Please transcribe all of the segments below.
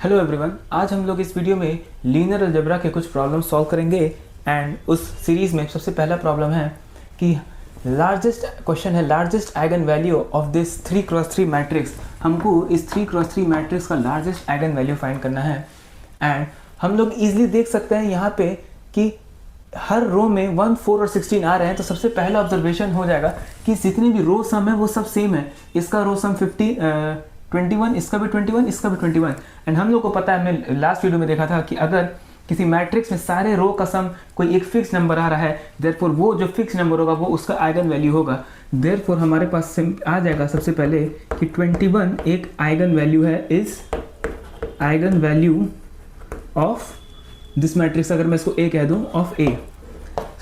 Hello everyone, आज हम लोग इस वीडियो में लीनियर अलजेब्रा के कुछ प्रॉब्लम सॉल्व करेंगे। एंड उस सीरीज़ में सबसे पहला प्रॉब्लम है कि लार्जेस्ट क्वेश्चन है largest eigen value of this 3x3 matrix. हमको इस 3x3 मैट्रिक्स का लार्जेस्ट आइगन वैल्यू फाइंड करना है। एंड हम लोग ईजिली देख सकते हैं यहाँ पे कि हर रो में 1, 4 और 16 आ रहे हैं। तो सबसे पहला ऑब्जर्वेशन हो जाएगा कि जितने भी रो सम है वो सब सेम है। इसका रो सम 21, इसका भी 21, इसका भी 21। एंड हम लोग को पता है, हमने लास्ट वीडियो में देखा था कि अगर किसी मैट्रिक्स में सारे रो का सम कोई एक फिक्स नंबर आ रहा है, देयरफॉर वो जो फिक्स नंबर होगा वो उसका आइगन वैल्यू होगा। देयरफॉर हमारे पास आ जाएगा सबसे पहले कि 21 एक आइगन वैल्यू है, is eigen value of this matrix. अगर मैं इसको ए कह दूं, ऑफ ए,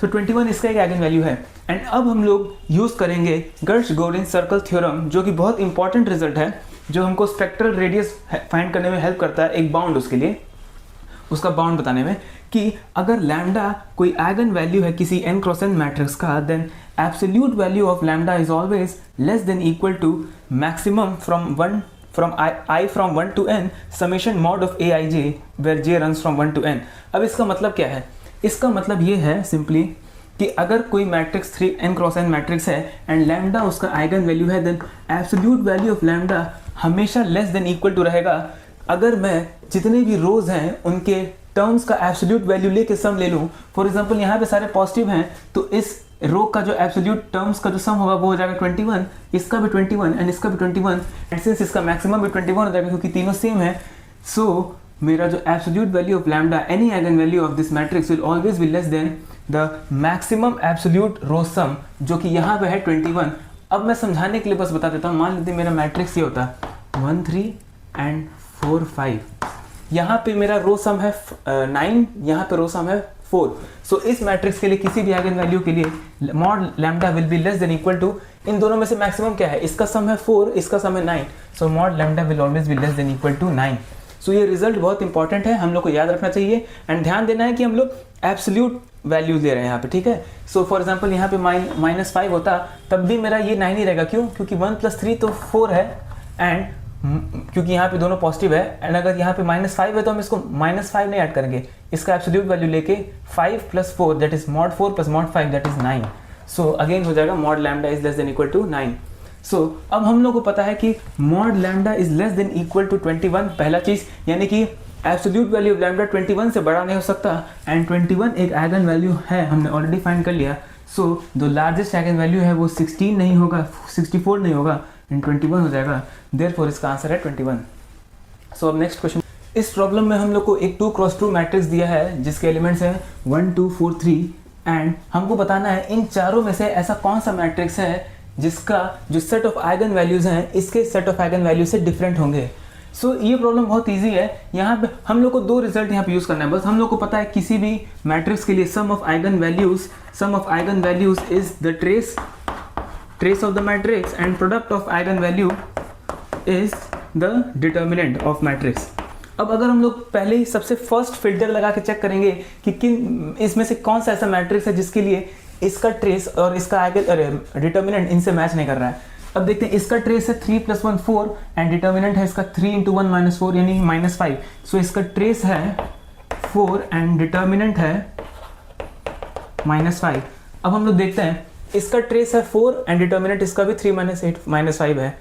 सो 21 इसका एक आइगन वैल्यू है। एंड अब हम लोग यूज़ करेंगे गर्श-गोडेन सर्कल थ्योरम, जो कि बहुत इंपॉर्टेंट रिजल्ट है, जो हमको स्पेक्ट्रल रेडियस फाइंड करने में हेल्प करता है, एक बाउंड उसके लिए, उसका बाउंड बताने में, कि अगर लैम्डा कोई आइगन वैल्यू है किसी n क्रॉस n मैट्रिक्स का, then absolute value of lambda is always less than equal to maximum from i from 1 to n summation mod of aij where j runs from 1 to n। अब इसका मतलब क्या है? इसका मतलब ये है सिंपली कि अगर कोई matrix 3n cross n matrix है एंड लैम्डा उसका आइगन वैल्यू है, then absolute value of lambda हमेशा लेस देन इक्वल टू रहेगा। अगर मैं जितने भी रोज हैं उनके टर्म्स का एब्सोल्यूट वैल्यू लेके सम ले लूँ, फॉर एग्जांपल यहाँ पे सारे पॉजिटिव हैं, तो इस रो का जो एब्सोल्यूट टर्म्स का जो सम होगा वो हो जाएगा 21, इसका भी 21 एंड इसका भी 21। एंड सिंस इसका मैक्सिमम भी 21 हो जाएगा क्योंकि तीनों सेम है, सो मेरा जो absolute value of lambda, any eigen value of this matrix will always be less than the maximum absolute row sum, जो कि यहाँ पे है 21। अब मैं समझाने के लिए बस बता देता हूँ। मान लेते मेरा मैट्रिक्स ये होता है 1, 3 एंड 4, 5। यहाँ पे मेरा रो सम है 9, यहाँ पे रो सम है 4। सो इस मैट्रिक्स के लिए किसी भी आइगन वैल्यू के लिए mod lambda will be less than equal to, इन दोनों में से मैक्सिमम क्या है? इसका सम है 4, इसका सम है 9, so mod lambda will always be less than equal to 9। So ये रिजल्ट बहुत इंपॉर्टेंट है, हम लोग को याद रखना चाहिए। एंड ध्यान देना है कि हम लोग एब्सोल्यूट वैल्यूज ले रहे हैं यहाँ पे, ठीक है। सो फॉर एग्जांपल यहाँ पे -5 होता तब भी मेरा ये 9 ही रहेगा। क्यों? क्योंकि 1 + 3 तो 4 है, एंड क्योंकि यहाँ पे दोनों पॉजिटिव है। एंड अगर यहाँ पे -5 है तो हम इसको -5 नहीं ऐड करेंगे, इसका एब्सोल्यूट वैल्यू लेके 5 + 4 that is mod 4 + mod 5 that is 9। So again हो जाएगा mod lambda is less than equal to 9। सो अब हम लोग को पता है कि mod lambda is less than equal to 21, पहला चीज, यानी कि एब्सोल्यूट वैल्यू ऑफ लैम्डा 21 से बड़ा नहीं हो सकता। एंड 21 एक आइगन वैल्यू है, हमने ऑलरेडी फाइंड कर लिया। सो जो लार्जेस्ट आइगन वैल्यू है वो 16 नहीं होगा, 64 नहीं होगा, एंड 21 हो जाएगा। देयरफॉर इसका आंसर है 21। सो अब नेक्स्ट क्वेश्चन। इस प्रॉब्लम में हम लोग को एक 2x2 मैट्रिक्स दिया है जिसके एलिमेंट्स हैं 1, 2, 4, 3। एंड हमको बताना है इन चारों में से ऐसा कौन सा मैट्रिक्स है जिसका जो सेट ऑफ आइगन वैल्यूज हैं इसके सेट ऑफ आइगन वैल्यू से डिफरेंट होंगे। सो ये प्रॉब्लम बहुत इजी है। यहाँ पे हम लोग को दो रिजल्ट यहाँ पे यूज करना है बस। हम लोग को पता है किसी भी मैट्रिक्स के लिए sum of eigen values is the trace of the matrix and product of eigen value is the determinant of matrix. अब अगर हम लोग पहले ही सबसे फर्स्ट फिल्टर लगा के चेक करेंगे कि किन इसमें से कौन सा ऐसा मैट्रिक्स है जिसके लिए इसका ट्रेस और इसका आइगन डिटर्मिनेंट इनसे मैच नहीं कर रहा है। अब देखते हैं, इसका ट्रेस है 3 + 1 4 एंड डिटर्मिनेंट है इसका 3 × 1 - 4 यानी -5। सो इसका ट्रेस है 4 एंड डिटर्मिनेंट है -5। अब हम लोग देखते हैं, इसका ट्रेस है 4 एंड डिटर्मिनेंट इसका भी 3 - 8 -5 है,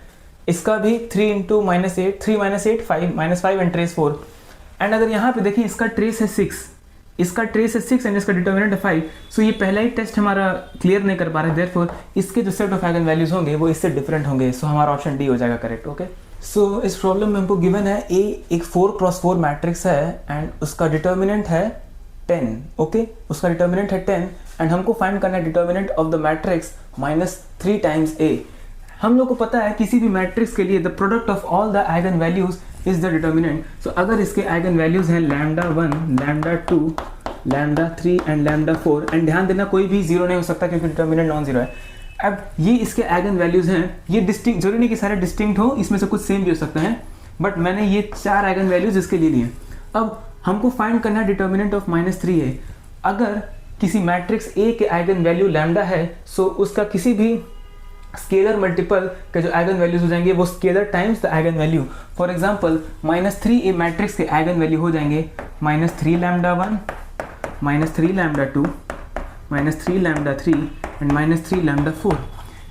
इसका भी 3 × -8 3 - 8 5 -5 एंड ट्रेस 4। एंड अगर यहाँ पे देखिए इसका ट्रेस है 6, इसका ट्रेस है 6 एंड इसका डिटर्मिनेंट है 5। सो ये पहला ही टेस्ट हमारा क्लियर नहीं कर पा रहे, देयरफॉर इसके जो सेट ऑफ आइगन वैल्यूज होंगे वो इससे डिफरेंट होंगे। सो हमारा ऑप्शन डी हो जाएगा करेक्ट। ओके, सो इस प्रॉब्लम में हमको गिवन है ए एक 4x4 मैट्रिक्स है एंड उसका डिटर्मिनेंट है 10। ओके, उसका डिटर्मिनेंट है 10 एंड हमको फाइंड करना है determinant of the matrix -3 times A. हम लोग को पता है किसी भी मैट्रिक्स के लिए the product of all the eigen values is the determinant. So अगर इसके आइगन वैल्यूज हैं λ1, λ2, λ3 एंड λ4, एंड ध्यान देना कोई भी जीरो नहीं हो सकता क्योंकि डिटर्मिनेंट नॉन जीरो है। अब ये इसके आइगन वैल्यूज हैं, ये डिस्टिंक्ट, जरूरी नहीं कि सारे डिस्टिंक्ट हो, इसमें से कुछ सेम भी हो सकते हैं, बट मैंने ये 4 आइगन वैल्यूज इसके लिए लिए। अब हमको फाइंड करना है डिटर्मिनेंट ऑफ -3 है। अगर किसी मैट्रिक्स ए के आइगन वैल्यू लैम्डा है, सो उसका किसी भी स्केलर मल्टीपल के जो आइगन वैल्यूज हो जाएंगे वो scalar times the eigen value. For example -3 A matrix के आइगन वैल्यू हो जाएंगे -3 lambda 1, -3 lambda 2, -3 lambda 3 and -3 lambda 4।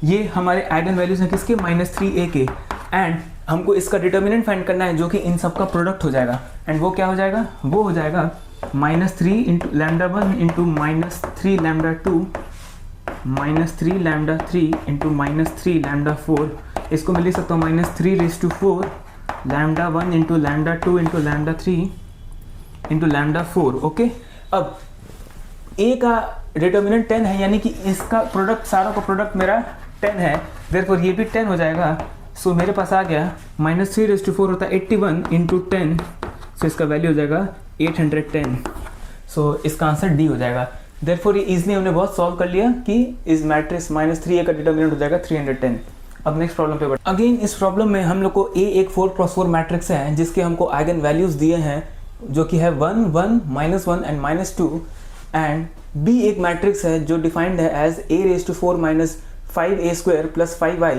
ये हमारे आइगन वैल्यूज हैं किसके? -3 ए के। एंड हमको इसका डिटर्मिनेंट फाइंड करना है जो कि इन सब का प्रोडक्ट हो जाएगा। एंड वो क्या हो जाएगा? वो हो जाएगा -3 into lambda 1 into -3 lambda 2 -3 lambda 3 into -3 lambda 4। इसको मैं लिख सकता हूँ -3⁴ lambda 1 into lambda 2 into lambda 3 into lambda 4। Okay, अब ए का डिटर्मिनेंट 10 है, यानी कि इसका प्रोडक्ट, सारों का प्रोडक्ट मेरा 10 है, देयरफॉर ये भी 10 हो जाएगा। सो मेरे पास आ गया -3⁴ होता है 81 इंटू 10, सो इसका वैल्यू हो जाएगा 810। सो इसका आंसर डी हो जाएगा। देयरफॉर ये इजीली हमने बहुत सॉल्व कर लिया कि इस मैट्रिक्स -3a का डिटर्मिनेंट हो जाएगा 310। अब नेक्स्ट प्रॉब्लम पे बढ़ते हैं। अगेन इस प्रॉब्लम में हम लोग को ए एक 4x4 मैट्रिक्स है जिसके हमको आइगन वैल्यूज दिए हैं जो कि है 1 1 -1 एंड -2, एंड बी एक मैट्रिक्स है जो डिफाइंड है as a⁴ -5a² + 5i,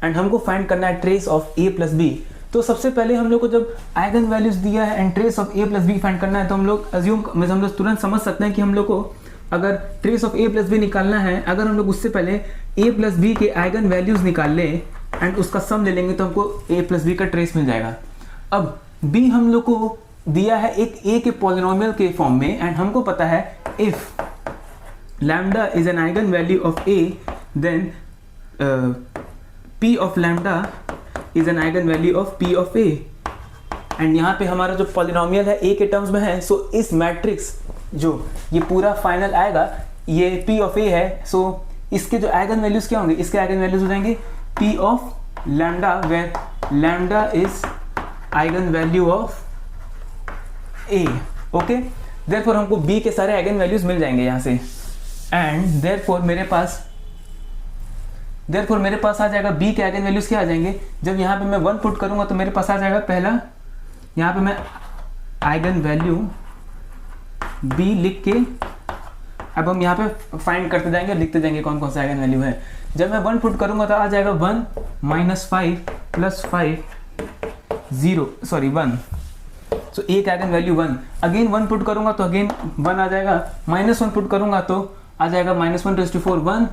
and हमको फाइंड करना है ट्रेस ऑफ a + b। तो सबसे पहले हम लोग को जब आइगन वैल्यूज दिया है and trace of a + b find करना है तो हम लोग तुरंत समझ सकते हैं कि हम लोग को अगर ट्रेस ऑफ a + b निकालना है, अगर हम लोग उससे पहले a + b के आइगन वैल्यूज निकाल लें एंड उसका सम ले लेंगे तो हमको a + b का ट्रेस मिल जाएगा। अब b हम लोग को दिया है एक a के पॉलिनोमियल के फॉर्म में, एंड हमको पता है if lambda is an eigen value of a then p of lambda is an eigen value of p of a, and यहाँ पे हमारा जो पॉलिनोमियल है a के टर्म्स में है। सो इस मैट्रिक्स जो ये पूरा फाइनल आएगा ये p ऑफ a है। सो इसके जो आइगन वैल्यूज क्या होंगे? इसके आइगन वैल्यूज हो जाएंगे p of lambda where lambda is eigen value of a। Okay, therefore हमको b के सारे आइगन वैल्यूज मिल जाएंगे यहाँ से, एंड देयरफॉर मेरे पास आ जाएगा b के आइगन वैल्यूज क्या आ जाएंगे? जब यहाँ पे मैं 1 पुट करूंगा तो मेरे पास आ जाएगा पहला, यहाँ पे मैं आइगन वैल्यू b लिख के अब हम यहाँ पे फाइंड करते जाएंगे, लिखते जाएंगे कौन कौन सा आइगन वैल्यू है। जब मैं 1 पुट करूंगा तो आ जाएगा 1 -5 + 5 1। सो एक आइगन वैल्यू 1। अगेन 1 पुट करूंगा तो अगेन 1 आ जाएगा। -1 पुट करूंगा तो आ जाएगा -1⁴ 1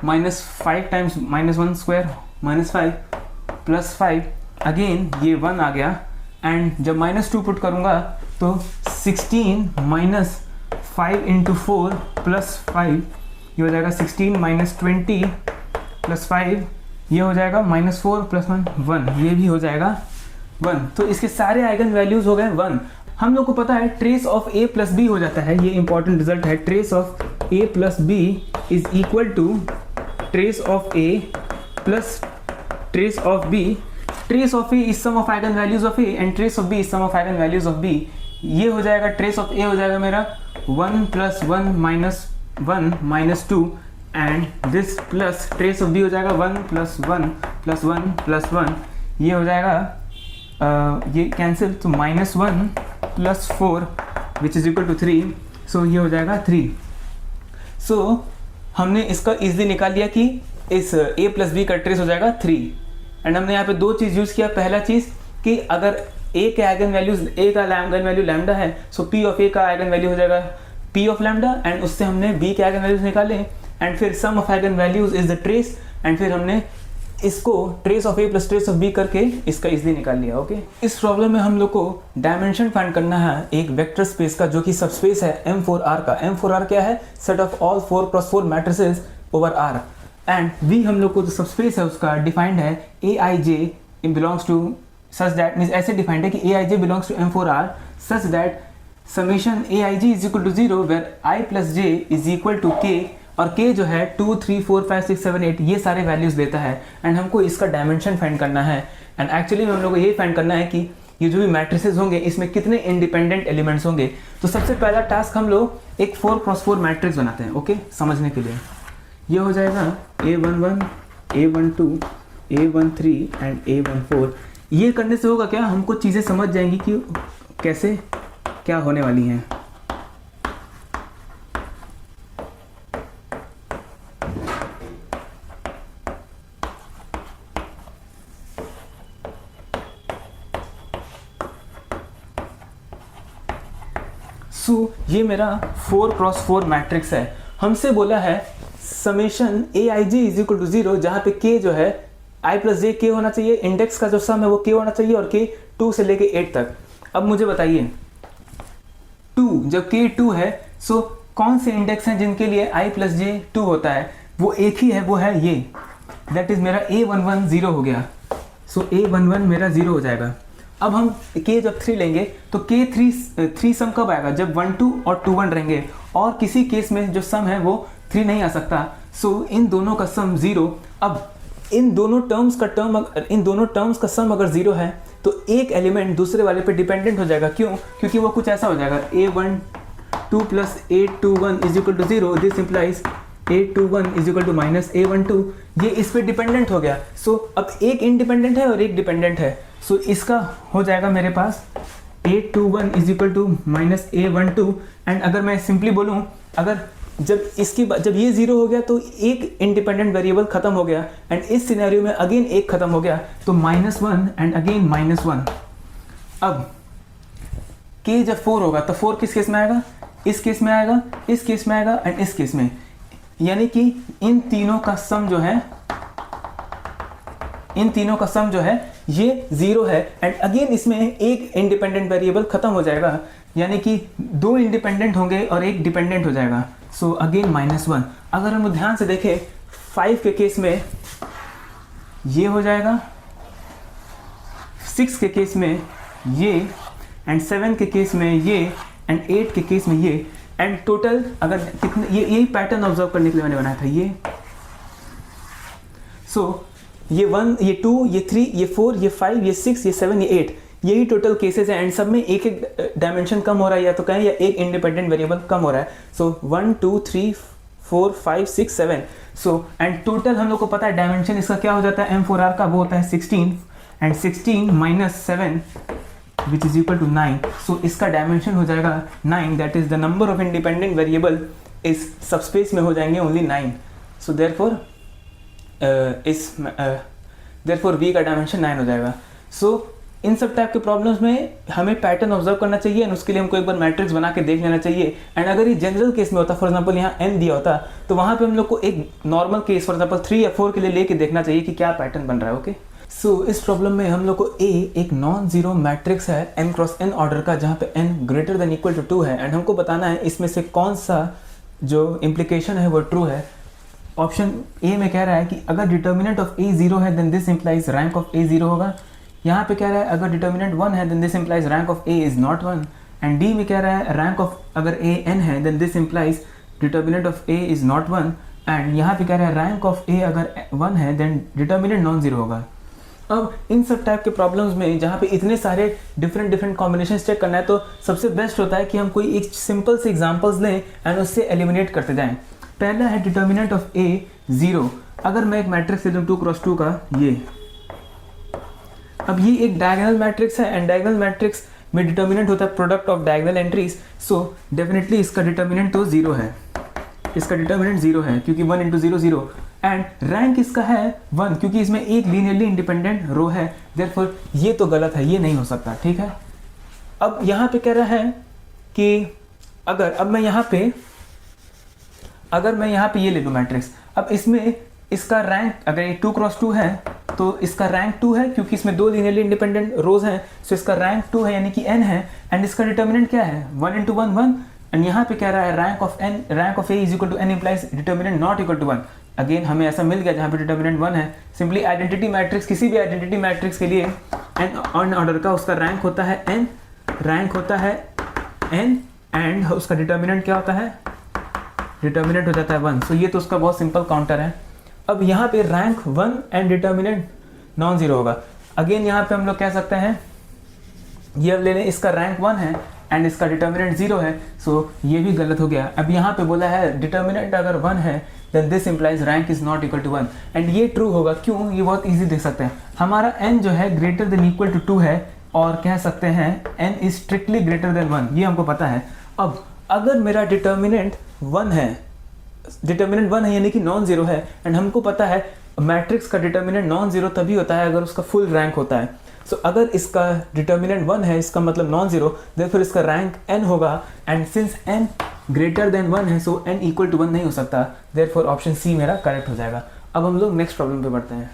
-5 टाइम्स -1² -5 + 5, अगेन ये 1 आ गया। एंड जब -2 पुट करूंगा तो 16 - 5 × 4 + 5, ये हो जाएगा 16 - 20 + 5, ये हो जाएगा -4 + 1, ये भी हो जाएगा 1। तो इसके सारे आइगन वैल्यूज हो गए 1। हम लोग को पता है ट्रेस ऑफ a + b हो जाता है, ये इंपॉर्टेंट रिजल्ट है। Trace of a + b is equal to trace of a plus trace of b। Trace of a is sum of eigen values of a and trace of b is sum of eigen values of b। ये हो जाएगा trace of a हो जाएगा मेरा 1 + 1 - 2, and this plus trace of b हो जाएगा 1 + 1 + 1 + 1, ये हो जाएगा ये कैंसिल तो -1 + 4 विच इज इक्वल टू 3, सो ये हो जाएगा 3। सो हमने इसका इजीली निकाल लिया कि इस a + b का ट्रेस हो जाएगा 3, एंड हमने यहाँ पे दो चीज़ यूज़ किया। पहला चीज़ कि अगर a के आइगन वैल्यूज a का आइगन वैल्यू लैम्डा है, सो p ऑफ a का आइगन वैल्यू हो जाएगा p ऑफ लैम्डा, एंड उससे हमने b के आइगन वैल्यूज निकाले, एंड फिर sum of eigen values is the trace, and फिर हमने इसको trace of a + trace of b करके इसका इजीली निकाल लिया। ओके, इस प्रॉब्लम में हम लोग को डायमेंशन फाइंड करना है एक वेक्टर स्पेस का जो कि सबस्पेस है M4R का। M4R क्या है? Set of all 4x4 matrices over R, and V हम लोग को जो सबस्पेस है उसका डिफाइंड है Aij belongs to such that, means ऐसे डिफाइंड है कि Aij belongs to M4R such that summation Aij is equal to 0 where I + j is equal to k, और k जो है 2 3 4 5 6 7 8 ये सारे वैल्यूज देता है, एंड हमको इसका डायमेंशन फाइंड करना है। एंड एक्चुअली में हम लोग को ये फाइंड करना है कि ये जो भी मैट्रिसेस होंगे इसमें कितने इंडिपेंडेंट एलिमेंट्स होंगे। तो सबसे पहला टास्क हम लोग एक 4x4 मैट्रिक्स बनाते हैं। ओके, समझने के लिए ये हो जाएगा A11 A12 A13 and A14। ये करने से होगा क्या, हमको चीज़ें समझ जाएंगी कि कैसे क्या होने वाली हैं। सो ये मेरा 4x4 मैट्रिक्स है। हमसे बोला है summation AIJ is equal to 0, जहाँ पे K जो है I प्लस J K होना चाहिए, इंडेक्स का जो सम है वो K होना चाहिए और K 2 से लेके 8 तक। अब मुझे बताइए 2, जब K 2 है सो कौन से इंडेक्स हैं जिनके लिए I प्लस J 2 होता है? वो एक ही है, वो है ये, दैट इज मेरा A11 0 हो गया। सो A11 मेरा 0 हो जाएगा। अब हम K जब 3 लेंगे तो K 3 सम कब आएगा? जब 1 2 और 2 1 रहेंगे, और किसी केस में जो सम है वो 3 नहीं आ सकता। सो इन दोनों का सम 0। अब इन दोनों टर्म्स का सम अगर 0 है तो एक एलिमेंट दूसरे वाले पे डिपेंडेंट हो जाएगा। क्यों? क्योंकि वो कुछ ऐसा हो जाएगा A12 plus A21 is equal to 0, this implies A21 is equal to minus A12, ये इस पे डिपेंडेंट हो गया। सो अब एक इंडिपेंडेंट है और एक डिपेंडेंट है। सो इसका हो जाएगा मेरे पास A21 is equal to minus A12। And अगर मैं सिंपली बोलूँ, अगर जब ये 0 हो गया तो एक इंडिपेंडेंट वेरिएबल खत्म हो गया, एंड इस सिनेरियो में अगेन एक खत्म हो गया, तो -1 एंड अगेन -1। अब K जब 4 होगा तो 4 किस केस में आएगा? इस केस में आएगा, इस केस में आएगा एंड इस केस में। यानी कि इन तीनों का सम जो है ये 0 है, एंड अगेन इसमें एक इंडिपेंडेंट वेरिएबल खत्म हो जाएगा, यानी कि 2 इंडिपेंडेंट होंगे और एक डिपेंडेंट हो जाएगा। So again -1। अगर हम ध्यान से देखें 5 के केस में ये हो जाएगा, 6 के केस में ये, एंड 7 के केस में ये, एंड 8 के केस में ये, एंड टोटल अगर कितने, ये यही पैटर्न ऑब्जर्व करने के लिए मैंने बनाया था ये। सो ये 1, ये 2, ये 3, ये 4, ये 5, ये 6, ये 7, ये 8, यही टोटल केसेस हैं, एंड सब में एक एक डायमेंशन कम हो रहा है, या तो कहें या एक इंडिपेंडेंट वेरिएबल कम हो रहा है। सो 1 2 3 4 5 6 7। सो एंड टोटल हम लोग को पता है डायमेंशन इसका क्या हो जाता है M4R का, वो होता है 16, and 16 minus 7 which is equal to 9। So इसका डायमेंशन हो जाएगा 9, that is the number of independent variable इस सबस्पेस में हो जाएंगे ओनली 9। सो देयरफॉर V का डायमेंशन 9 हो जाएगा। सो इन सब टाइप के प्रॉब्लम्स में हमें पैटर्न ऑब्जर्व करना चाहिए, एंड उसके लिए हमको एक बार मैट्रिक्स बना के देख लेना चाहिए। एंड अगर ये जनरल केस में होता, फॉर एग्जांपल यहाँ n दिया होता, तो वहाँ पे हम लोग को एक नॉर्मल केस फॉर एग्जांपल 3 या 4 के लिए लेके देखना चाहिए कि क्या पैटर्न बन रहा है। ओके, सो इस प्रॉब्लम में हम लोग को A एक नॉन जीरो मैट्रिक्स है n क्रॉस n ऑर्डर का, जहाँ पे n greater than equal to 2 है, एंड हमको बताना है इसमें से कौन सा जो इम्प्लीकेशन है वो ट्रू है। ऑप्शन ए में कह रहा है कि अगर डिटर्मिनेंट ऑफ A 0 है then this implies rank of A 0 होगा। यहाँ पे कह रहा है अगर डिटर्मिनेंट 1 है then this implies rank of A is not 1। And D में कह रहा है रैंक ऑफ अगर A n है then this implies determinant of A is not 1। And यहाँ पे कह रहा है रैंक ऑफ A अगर 1 है देन डिटर्मिनेंट नॉन जीरो होगा। अब इन सब टाइप के प्रॉब्लम्स में जहाँ पे इतने सारे डिफरेंट कॉम्बिनेशन चेक करना है, तो सबसे बेस्ट होता है कि हम कोई एक सिंपल से एग्जांपल्स लें एंड उससे एलिमिनेट करते जाएं। पहला है डिटर्मिनेंट ऑफ A 0। अगर मैं एक मैट्रिक्स दे दूँ 2 क्रॉस 2 का, ये अब ये एक डायगोनल मैट्रिक्स है, एंड डायगोनल मैट्रिक्स में डिटर्मिनेंट होता है product of diagonal entries. So definitely इसका डिटर्मिनेंट तो 0 है, इसका डिटर्मिनेंट 0 है क्योंकि 1 इंटू 0 0, एंड रैंक इसका है 1 क्योंकि इसमें एक लीनियरली इंडिपेंडेंट रो है। देयरफॉर ये तो गलत है, ये नहीं हो सकता। ठीक है, अब यहाँ पे कह रहा है कि अगर मैं यहाँ पे ये ले लूँ मैट्रिक्स, अब इसमें इसका रैंक अगर ये 2 क्रॉस 2 है तो इसका रैंक 2 है क्योंकि इसमें 2 लीनियरली इंडिपेंडेंट रोज हैं। सो इसका रैंक 2 है यानी कि n है, एंड इसका डिटर्मिनेंट क्या है 1 इंटू 1 1। एंड यहाँ पे कह रहा है rank of A is equal to n implies determinant not equal to 1। Again हमें ऐसा मिल गया जहाँ पे डिटर्मिनेंट 1 है। सिंपली आइडेंटिटी मैट्रिक्स, किसी भी आइडेंटिटी मैट्रिक्स के लिए n ऑर्डर का उसका रैंक होता है n, एंड उसका डिटर्मिनेंट क्या होता है, डिटर्मिनेंट हो जाता है 1। सो ये तो उसका बहुत सिंपल काउंटर है। अब यहाँ पे rank 1 and determinant non zero होगा। अगेन यहाँ पे हम लोग कह सकते हैं ये अब ले लें, इसका रैंक 1 है एंड इसका डिटर्मिनेंट 0 है। सो ये भी गलत हो गया। अब यहाँ पे बोला है डिटर्मिनेंट अगर 1 है then this implies rank is not equal to 1, and ये ट्रू होगा। क्यों? ये बहुत ईजी देख सकते हैं। हमारा n जो है ग्रेटर देन इक्वल टू 2 है, और कह सकते हैं n is strictly greater than 1, ये हमको पता है। अब अगर मेरा डिटर्मिनेंट 1 है यानी कि नॉन जीरो है, एंड हमको पता है मैट्रिक्स का डिटर्मिनेंट नॉन जीरो तभी होता है अगर उसका फुल रैंक होता है। सो अगर इसका डिटर्मिनेंट 1 है, इसका मतलब नॉन जीरो, देयरफॉर इसका रैंक n होगा, and since n greater then 1 है, सो n इक्वल टू 1 नहीं हो सकता, देयरफॉर ऑप्शन सी मेरा करेक्ट हो जाएगा। अब हम लोग नेक्स्ट प्रॉब्लम पे बढ़ते हैं।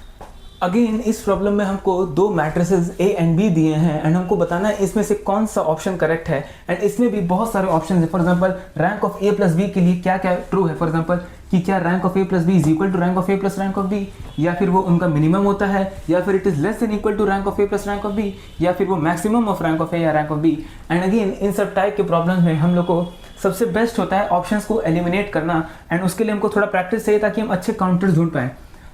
अगेन इस प्रॉब्लम में हमको दो मैट्रिसेस A एंड B दिए हैं एंड हमको बताना है इसमें से कौन सा ऑप्शन करेक्ट है, एंड इसमें भी बहुत सारे ऑप्शन है। For example rank of A plus B के लिए क्या क्या ट्रू है, फॉर एग्जांपल कि क्या rank of A plus B is equal to rank of A plus rank of B, या फिर वो उनका मिनिमम होता है, या फिर it is less than equal to rank of A plus rank of B, या फिर वो maximum of rank of A या rank of B। And again इन सब टाइप के प्रॉब्लम्स में हम लोग को सबसे बेस्ट होता है ऑप्शंस को एलिमिनेट करना, एंड उसके लिए हमको थोड़ा प्रैक्टिस चाहिए ताकि हम अच्छे काउंटर्स ढूंढ पाएँ।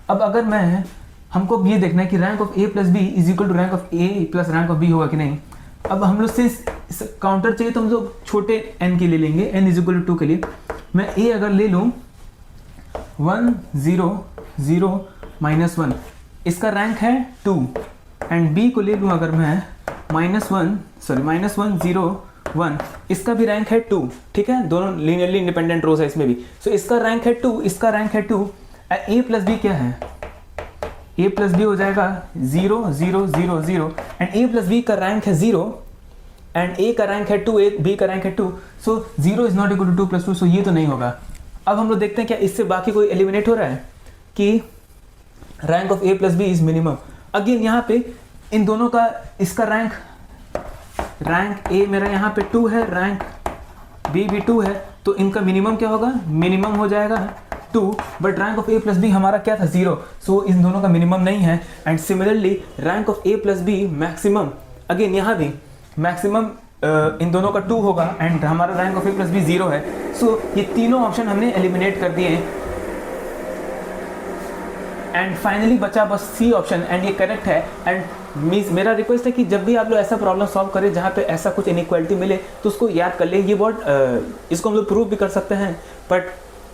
अब अगर हमको ये देखना है कि rank of A plus B is equal to rank of A plus rank of B होगा कि नहीं। अब हम लोग से काउंटर चाहिए तो हम लोग छोटे n के लिए लेंगे, n इज इक्वल टू 2 के लिए मैं A अगर ले लूँ 1 0 0 -1, इसका रैंक है 2, एंड B को ले लूँ अगर मैं -1 0 1, इसका भी रैंक है 2, ठीक है, दोनों लीनियरली इंडिपेंडेंट रोज है इसमें भी। सो इसका रैंक है 2, इसका रैंक है 2, A प्लस B क्या है, A प्लस बी हो जाएगा 0 0 0 0, एंड A प्लस बी का रैंक है 0, एंड A का रैंक है 2, B का रैंक है 2, so 0 is not equal to 2 plus 2, so ये तो नहीं होगा। अब हम लोग देखते हैं क्या इससे बाकी कोई एलिमिनेट हो रहा है कि rank of A plus B is minimum. Again यहाँ पे इन दोनों का इसका रैंक A मेरा यहाँ पे 2 है, रैंक B भी 2 है, तो इनका मिनिमम क्या होगा, मिनिमम हो जाएगा 2, but rank of A plus B हमारा क्या था 0, सो इन दोनों का मिनिमम नहीं है। And similarly rank of A plus B maximum, again यहाँ भी मैक्सिमम इन दोनों का 2 होगा, एंड हमारा rank of A plus B 0 है। सो ये तीनों ऑप्शन हमने एलिमिनेट कर दिए, एंड फाइनली बचा बस सी ऑप्शन, एंड ये करेक्ट है। एंड मेरा रिक्वेस्ट है कि जब भी आप लोग ऐसा प्रॉब्लम सॉल्व करें जहाँ पे ऐसा कुछ इनइक्वालिटी मिले तो उसको याद कर ले। ये बहुत इसको हम लोग प्रूव भी कर सकते हैं, बट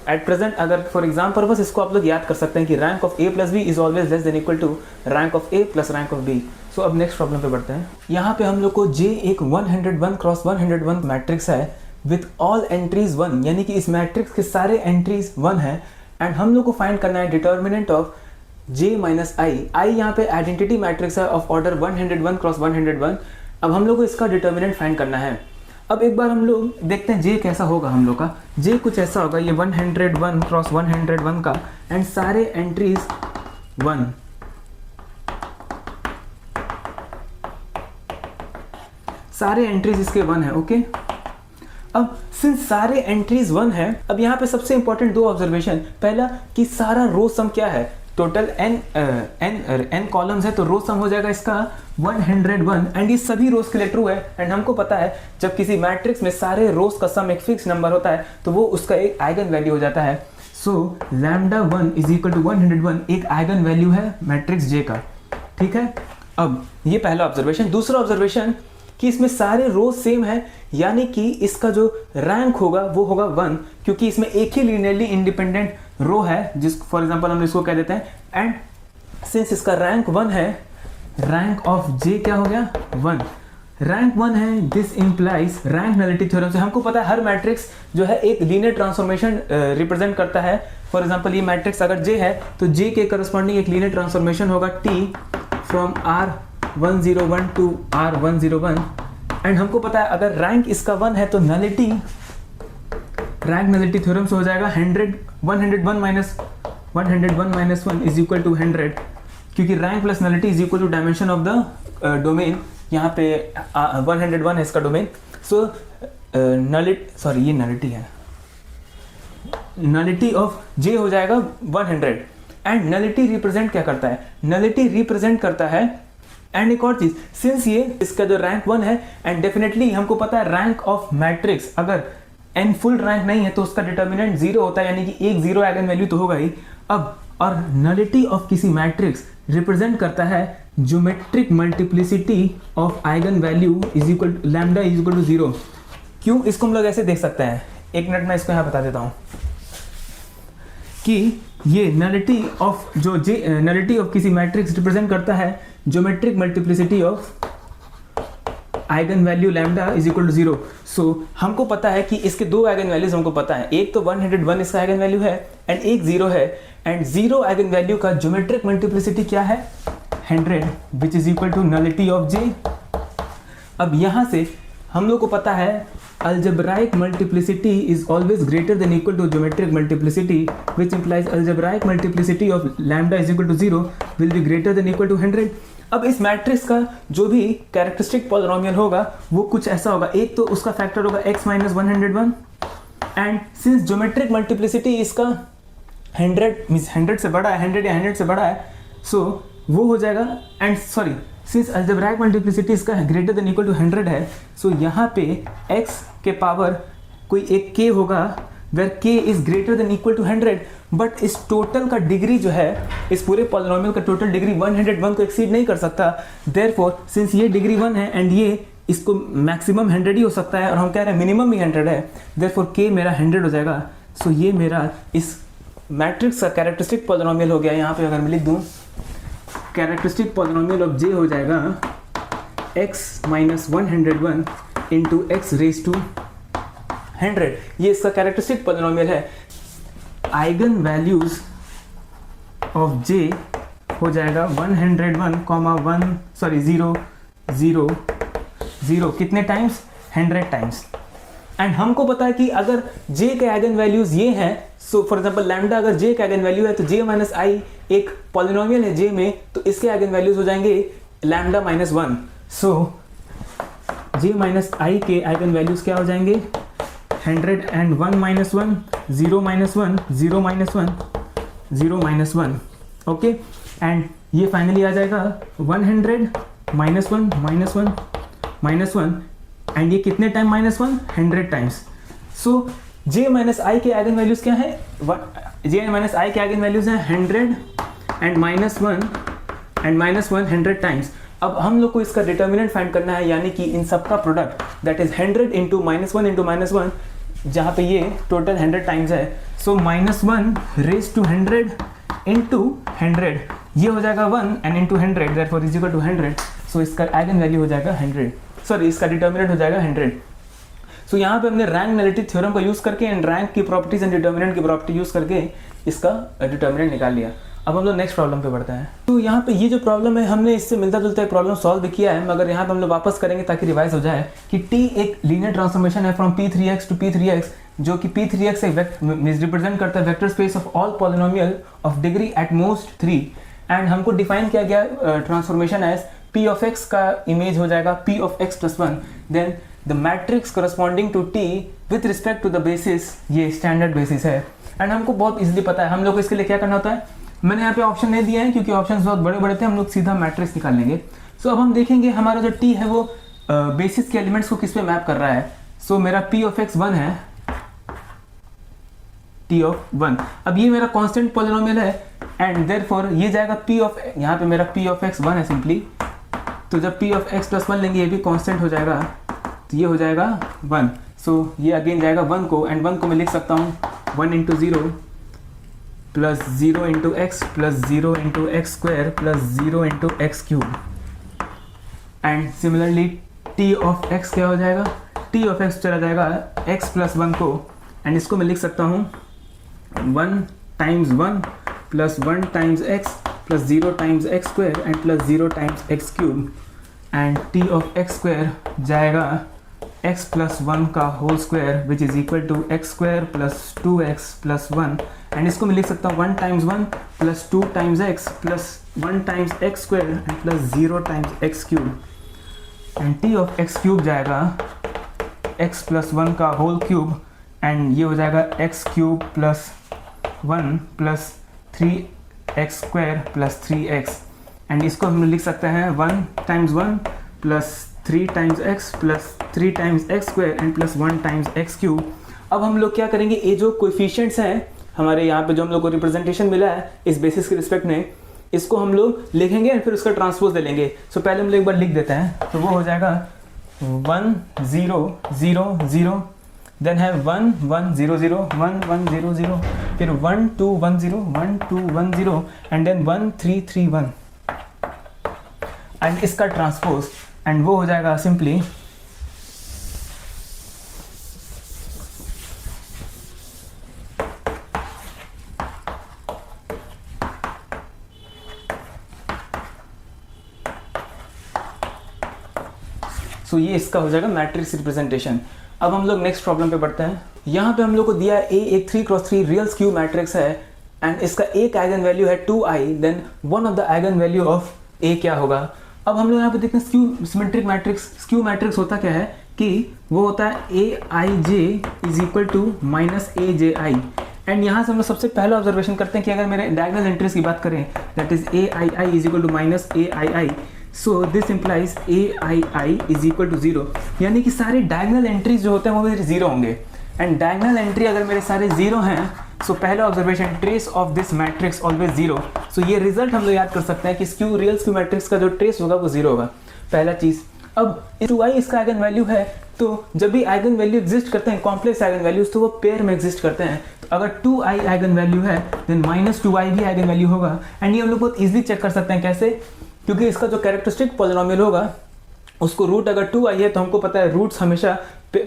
एट प्रेजेंट अगर फॉर एग्जाम पर्पस इसको आप लोग याद कर सकते हैं कि rank of A plus B is always less than equal to rank of A plus rank of B। So अब नेक्स्ट प्रॉब्लम पे बढ़ते हैं। यहाँ पे हम लोग को J एक 101 क्रॉस 101 मैट्रिक्स है विथ ऑल एंट्रीज 1, यानी कि इस मैट्रिक्स के सारे एंट्रीज 1 है, एंड हम लोग को फाइंड करना है determinant of J minus I यहाँ पे आइडेंटिटी मैट्रिक्स है ऑफ ऑर्डर 101 क्रॉस 101। अब हम लोग को इसका डिटर्मिनेंट फाइंड करना है। अब एक बार हम लोग देखते हैं J कैसा होगा हम लोग का। J कुछ ऐसा होगा, ये 101 क्रॉस 101 का, एंड सारे एंट्रीज 1, सारे एंट्रीज इसके 1 है, ओके। अब सिंस सारे एंट्रीज 1 है, अब यहाँ पे सबसे इंपॉर्टेंट दो ऑब्जर्वेशन, पहला कि सारा रो सम क्या है, टोटल n कॉलम्स है, तो रो सम हो जाएगा इसका 101, एंड ये सभी रोज के लिए ट्रू है। एंड हमको पता है जब किसी मैट्रिक्स में सारे रोज का सम एक फिक्स नंबर होता है तो वो उसका एक आइगन वैल्यू हो जाता है। So lambda 1 is equal to 101 एक आइगन वैल्यू है मैट्रिक्स J का, ठीक है। अब ये पहला ऑब्जर्वेशन। दूसरा ऑब्जर्वेशन कि इसमें सारे रोज सेम है, यानी कि इसका जो रैंक होगा वो होगा 1, क्योंकि इसमें एक ही लीनियरली इंडिपेंडेंट रो है, जिस फॉर एग्जांपल हम इसको कह देते हैं, एंड सिंस इसका रैंक 1 है, रैंक ऑफ J क्या हो गया 1, रैंक 1 है, this implies rank nullity theorem से हमको पता है हर मैट्रिक्स जो है एक लीनियर ट्रांसफॉर्मेशन रिप्रेजेंट करता है। फॉर एग्जांपल ये मैट्रिक्स अगर J है तो J के करस्पॉन्डिंग एक लीनियर ट्रांसफॉर्मेशन होगा T from R101 to R101, and हमको पता है अगर रैंक इसका 1 है तो नलिटी रैंक नलिटी थ्योरम से हो जाएगा 101 माइनस 1 इज इक्वल टू 100, क्योंकि rank plus nullity is equal to dimension of the domain, यहाँ पे 101 है इसका डोमेन। सो ये नलिटी है, नलिटी ऑफ J हो जाएगा 100, एंड नलिटी रिप्रेजेंट क्या करता है, नलिटी रिप्रेजेंट करता है, एंड एक और चीज, सिंस ये इसका जो रैंक 1 है, एंड डेफिनेटली हमको पता है रैंक ऑफ मैट्रिक्स अगर n फुल रैंक नहीं है तो उसका डिटर्मिनेंट 0 होता है, यानी कि एक 0 आइगन वैल्यू तो होगा ही। अब और नलिटी ऑफ किसी मैट्रिक्स रिप्रेजेंट करता है geometric multiplicity of eigen value is equal lambda is equal to 0। क्यों, इसको हम लोग ऐसे देख सकते हैं, एक मिनट में इसको यहाँ बता देता हूँ कि ये नलिटी ऑफ नलिटी ऑफ किसी मैट्रिक्स रिप्रेजेंट करता है geometric multiplicity of eigen value lambda is equal to 0। So हमको पता है कि इसके दो आइगन वैल्यूज हमको पता है, एक तो 101 इसका आइगन वैल्यू है एंड एक 0 है, एंड 0 आइगन वैल्यू का ज्योमेट्रिक मल्टीप्लिसिटी क्या है 100 which is equal to nullity of J. अब यहाँ से हम लोग को पता है algebraic multiplicity is always greater than equal to geometric multiplicity, which implies algebraic multiplicity of lambda is equal to 0 will be greater than equal to 100। अब इस मैट्रिक्स का जो भी कैरेक्टरिस्टिक पॉलिनोमियल होगा वो कुछ ऐसा होगा, एक तो उसका फैक्टर होगा x minus 101, and since geometric multiplicity इसका 100 मीन्स 100 से बड़ा है, 100 या 100 से बड़ा है, सो वो हो जाएगा। And sorry, since algebraic multiplicity इसका ग्रेटर देन इक्वल टू 100 है, सो यहाँ पे x के पावर कोई एक k होगा where k is greater than equal to 100, but इस टोटल का डिग्री जो है, इस पूरे पॉलिनोमियल का टोटल डिग्री 101 को एक्सीड नहीं कर सकता। देयरफॉर सिंस ये डिग्री 1 है एंड ये इसको मैक्सिमम 100 ही हो सकता है और हम कह रहे हैं मिनिमम भी 100 है, देयरफॉर k मेरा 100 हो जाएगा। सो ये मेरा इस मैट्रिक्स का कैरेक्टरिस्टिक पॉलिनोमियल हो गया। यहाँ पे अगर मैं लिख दूँ कैरेक्टरिस्टिक पॉलिनोमियल ऑफ j हो जाएगा x minus 101 into x raise to 100। ये इसका कैरेक्टरिस्टिक पॉलिनोमियल है। आइगन वैल्यूज ऑफ j हो जाएगा 101 कॉमा 0 0 0 कितने टाइम्स? 100 टाइम्स। एंड हमको पता है कि अगर j के आइगन वैल्यूज ये हैं, सो फॉर एग्जांपल लैम्डा अगर j का आइगन वैल्यू है तो j माइनस आई एक पॉलिनोमियल है j में, तो इसके आइगन वैल्यूज हो जाएंगे लैम्डा माइनस 1। सो j माइनस आई के आइगन वैल्यूज क्या हो जाएंगे? 101 minus 1 0 minus 1 0 minus 1 0 minus 1। Okay, and ये फाइनली आ जाएगा 100 माइनस 1 माइनस 1 माइनस 1, एंड ये कितने टाइम माइनस 1? 100 टाइम्स। सो j माइनस आई के आइगन वैल्यूज क्या है? j माइनस आई के आइगन वैल्यूज हैं 100 and minus 1 and minus 1 100 times. अब हम लोग को इसका डिटर्मिनेंट फाइंड करना है, यानी कि इन सब का product, that is 100 into minus 1 into minus 1, जहाँ पे ये टोटल 100 टाइम्स है। So minus 1 raise to 100 into 100, ये हो जाएगा 1 and into 100, therefore is equal to 100। So इसका आइगन वैल्यू हो जाएगा 100, सॉरी इसका डिटर्मिनेंट हो जाएगा 100। सो यहाँ पे हमने रैंक नलिटी थ्योरम का यूज़ करके एंड रैंक की प्रॉपर्टीज एंड डिटर्मिनेंट की प्रॉपर्टी यूज़ करके इसका डिटर्मिनेंट निकाल लिया। अब हम लोग नेक्स्ट प्रॉब्लम पे बढ़ते हैं। तो यहाँ पे ये जो प्रॉब्लम है हमने इससे मिलता जुलता एक प्रॉब्लम सॉल्व भी किया है, मगर यहाँ पे हम लोग वापस करेंगे ताकि रिवाइज हो जाए कि t एक लीनियर ट्रांसफॉर्मेशन है फ्रॉम p3x टू p3x, जो कि p3x एक रिप्रेजेंट करता है vector space of all polynomial of degree at most 3, and हमको डिफाइन किया गया transformation as p of x का इमेज हो जाएगा p of x plus 1, then the matrix corresponding to t with respect to the basis, ये standard basis है। And हमको बहुत इजीली पता है हम लोग को इसके लिए क्या करना होता है। मैंने यहाँ पे ऑप्शन नहीं दिया है क्योंकि ऑप्शंस बहुत बड़े बड़े थे, हम लोग सीधा मैट्रिक्स निकाल लेंगे। सो अब हम देखेंगे हमारा जो t है वो बेसिस के एलिमेंट्स को किस पे मैप कर रहा है। सो मेरा p ऑफ x 1 है, t ऑफ 1। अब ये मेरा कांस्टेंट पॉलिनोमियल है एंड देयरफॉर ये जाएगा p ऑफ, यहाँ पे मेरा p ऑफ x 1 है सिंपली, तो जब p ऑफ x प्लस 1 लेंगे ये भी कांस्टेंट हो जाएगा, तो ये हो जाएगा 1। सो ये अगेन जाएगा 1 को, एंड 1 को मैं लिख सकता हूँ 1 into 0 plus 0 into x plus 0 into x square plus 0 into x cube, and similarly t of x क्या हो जाएगा? t ऑफ x चला जाएगा x प्लस 1 को, एंड इसको मैं लिख सकता हूँ 1 times 1 plus 1 times x plus 0 times x square and plus 0 times x cube, and t of x square जाएगा x प्लस 1 का whole square which is equal to x square plus 2x plus 1, and इसको मैं लिख सकता हूँ 1 times 1 plus 2 times x plus 1 times x square and plus 0 times x cube, and t of x cube जाएगा x plus 1 का whole cube, and ये हो जाएगा x cube plus 1 plus 3x square plus 3x, and इसको हम लिख सकते हैं 1 times 1 plus 3 times x plus 3 times x square and plus 1 times x cube. अब हम लोग क्या करेंगे, ये जो कोएफिशिएंट्स हैं हमारे यहाँ पे जो हम लोग को रिप्रेजेंटेशन मिला है इस बेसिस के रिस्पेक्ट में, इसको हम लोग लिखेंगे और फिर उसका ट्रांसपोज ले लेंगे। सो पहले हम लोग एक बार लिख देते हैं, तो वो हो जाएगा 1 0 0 0, देन है 1 1 0 0 1 1 0 0, फिर 1 2 1 0 1 2 1 0, एंड देन 1 3 3 1, एंड इसका ट्रांसपोज, एंड वो हो जाएगा सिंपली सो ये इसका हो जाएगा मैट्रिक्स रिप्रेजेंटेशन। अब हम लोग नेक्स्ट प्रॉब्लम पे बढ़ते हैं। यहाँ पे हम लोग को दिया A एक 3x3 रियल स्क्यू मैट्रिक्स है एंड इसका एक आइगन वैल्यू है 2i, then one of the eigen value of A क्या होगा। अब हम लोग यहाँ पे देखते हैं skew symmetric matrix. Skew matrix होता क्या है कि वो होता है Aij is equal to minus AJi, and यहाँ से हम लोग सबसे पहला ऑब्जर्वेशन करते हैं कि अगर मेरे डायगोनल एंट्रीज की बात करें that is Aii is equal to minus Aii, so this implies Aii is equal to 0, यानी कि सारे डायगोनल एंट्रीज जो होते हैं वो मेरे 0 होंगे। एंड डायगोनल एंट्री अगर मेरे सारे 0 हैं सो पहला observation trace of this matrix always 0। सो ये रिजल्ट हम लोग याद कर सकते हैं कि स्क्यू रियल स्क्यू मैट्रिक्स का जो ट्रेस होगा वो 0 होगा, पहला चीज़। अब 2i इसका आइगन वैल्यू है, तो जब भी आइगन वैल्यू एग्जिस्ट करते हैं कॉम्प्लेक्स आइगन वैल्यूज तो वो पेयर में एग्जिस्ट करते हैं। तो अगर 2i आइगन वैल्यू है देन माइनस 2i भी आइगन वैल्यू होगा। एंड ये हम लोग बहुत ईजिली चेक कर सकते हैं, कैसे? क्योंकि इसका जो कैरेक्टरिस्टिक पॉलिनोमियल होगा उसको रूट अगर 2i है तो हमको पता है रूट्स हमेशा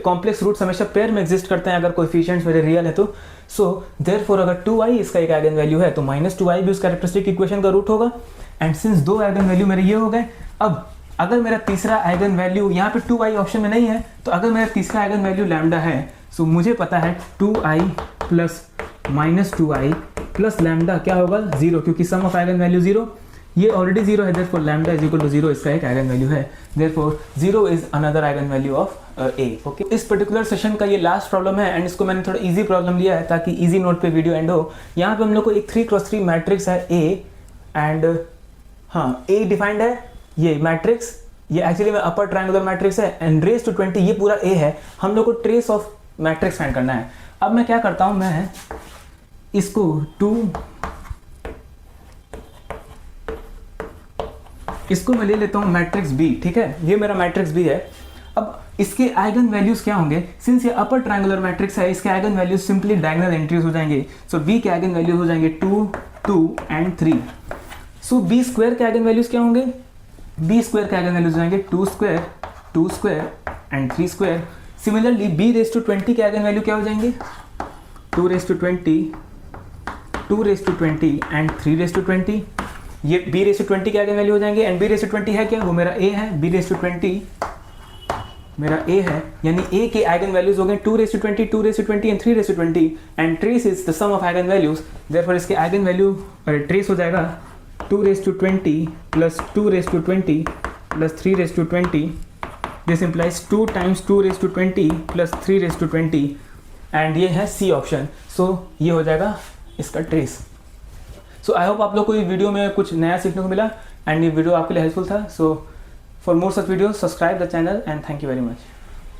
कॉम्प्लेक्स रूट्स हमेशा पेयर में एग्जिस्ट करते हैं अगर कोएफिशिएंट्स मेरे रियल है तो। सो देयरफॉर अगर 2i इसका एक आइगन वैल्यू है तो माइनस 2i भी उस कैरेक्टरिस्टिक इक्वेशन का रूट होगा। एंड सिंस दो आइगन वैल्यू मेरे ये हो गए, अब अगर मेरा तीसरा आइगन वैल्यू यहाँ पे 2i ऑप्शन में नहीं है तो अगर मेरा तीसरा आइगन वैल्यू लैम्डा है सो मुझे पता है 2i plus minus 2i plus lambda क्या होगा 0, क्योंकि सम ऑफ आइगन वैल्यू 0, ये ऑलरेडी 0 है, therefore lambda is equal to 0 इसका एक आइगन वैल्यू है, therefore 0 is another eigen value of A। Okay, इस पर्टिकुलर सेशन का ये लास्ट प्रॉब्लम है एंड इसको मैंने थोड़ा इजी प्रॉब्लम लिया है ताकि इजी नोट पे वीडियो एंड हो। यहाँ पे हम लोग को एक 3x3 मैट्रिक्स है A एंड हाँ A डिफाइंड है, ये मैट्रिक्स ये एक्चुअली में अपर ट्रायंगुलर मैट्रिक्स है एंड रेज टू 20 ये पूरा A है। हम लोग को ट्रेस ऑफ मैट्रिक्स फाइंड करना है। अब मैं क्या करता हूँ, मैं इसको मैं ले लेता हूँ मैट्रिक्स B, ठीक है, ये मेरा मैट्रिक्स B है। अब इसके आइगन वैल्यूज क्या होंगे, सिंस ये अपर ट्रायंगुलर मैट्रिक्स है इसके eigen values simply diagonal entries हो जाएंगे। सो B के आइगन वैल्यूज हो जाएंगे 2, 2 एंड 3। सो B स्क्वायर के आइगन वैल्यूज क्या होंगे, B स्क्वायर के आइगन वैल्यूज हो जाएंगे 2 square, 2 square and 3 square. Similarly B raise to 20 के आइगन वैल्यू क्या हो जाएंगे 2 raise to 20, 2 raise to 20 and 3 raise to 20। ये B रेज टू 20 के आइगन वैल्यू हो जाएंगे एंड B रेज टू 20 है क्या, वो मेरा A है, B रेज टू 20 मेरा A है, यानी A के आइगन वैल्यूज हो गए 2 raise to 20, 2 raise to 20 and 3 raise to 20 and trace is the sum of eigen values, therefore इसके आइगन वैल्यू ट्रेस हो जाएगा 2 raise to 20 plus 2 raise to 20 plus 3 raise to 20। This implies 2 times 2 raise to 20 plus 3 raise to 20 and ये है C option. सो ये हो जाएगा इसका trace. So I hope आप लोग को ये वीडियो में कुछ नया सीखने को मिला एंड ये वीडियो आपके लिए हेल्पफुल था। So for more such video subscribe the channel and thank you very much.